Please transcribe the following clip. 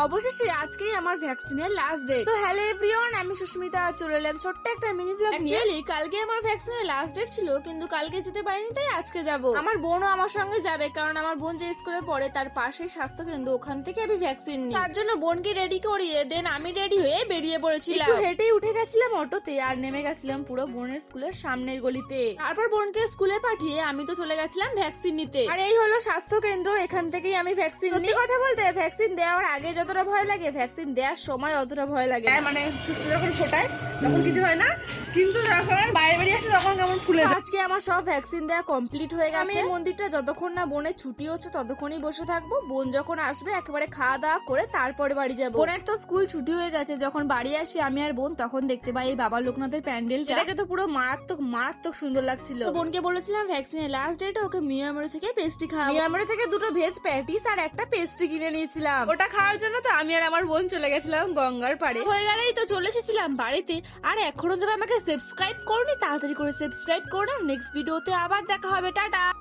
অবশেষে আজকেই আমার ভ্যাকসিনের লাস্ট ডেট। তো হ্যালো এভরিওয়ান, আমি সুস্মিতা চলে এলাম ছোট্ট একটা মিনি ব্লগ নিয়ে। অ্যাকচুয়ালি কালকে আমার ভ্যাকসিনের লাস্ট ডেট ছিল, কিন্তু কালকে যেতে পারিনি, তাই আজকে যাব। আমার বোনও আমার সঙ্গে যাবে, কারণ আমার বোন যে স্কুলে পড়ে তার পাশেই স্বাস্থ্য কেন্দ্র, ওখান থেকে আমি ভ্যাকসিন নিই। তার জন্য বোনকে রেডি করিয়ে দেন আমি রেডি হয়ে বেরিয়ে পড়েছিলাম। একটু হেঁটেই উঠে গেছিলাম অটোতে, আর নেমে গেছিলাম পুরো বোনের স্কুলের সামনের গলিতে। তারপর বোনকে স্কুলে পাঠিয়ে আমি তো চলে গেছিলাম ভ্যাকসিন নিতে। আর এই হলো স্বাস্থ্য কেন্দ্র, এখান থেকেই আমি ভ্যাকসিন নিই। কথা বলতে ভ্যাকসিন দেওয়ার আগে যতটা ভয় লাগে, ভ্যাকসিন দেওয়ার সময় অতটা ভয় লাগে। মানে সুস্থ যখন ফোটায় তখন কিছু হয় না, কিন্তু যখন বাইরে বেরিয়ে আসে তখন কেমন ফুলে। আজকে আমার সব ভ্যাকসিন দেওয়া কমপ্লিট হয়ে গেছে। আমি এই মন্দিরটা যতক্ষণ না বোনের ছুটি হচ্ছে ততক্ষণই বসে থাকবো। বোন যখন আসবে একেবারে খাওয়া দাওয়া করে তারপরে বাড়ি যাবো। বোনের তো স্কুল ছুটি হয়ে গেছে, যখন বাড়ি আসি আমি আর বোন তখন দেখতে পাই এই বাবা লোকনাথের প্যান্ডেল, এটাকে তো পুরো মারাত্মক মারাত্মক সুন্দর লাগছিল। বোনকে বলেছিলাম ভ্যাকসিনের লাস্ট ডেটে ওকে মিয়ামরি থেকে পেস্ট্রি খাওয়া। মিয়ামরি থেকে দুটো ভেজ প্যাটিস আর একটা পেস্ট্রি কিনে নিয়েছিলাম। ওটা খাওয়ার জন্য তো আমি আর আমার বোন চলে গেছিলাম গঙ্গার পাড়ে। হয়ে গেলেই তো চলে এসেছিলাম বাড়িতে। আর এখনো যারা আমাকে সাবস্ক্রাইব করনি তাড়াতাড়ি করে সাবস্ক্রাইব করে নাও। নেক্সট ভিডিওতে আবার দেখা হবে, টাটা।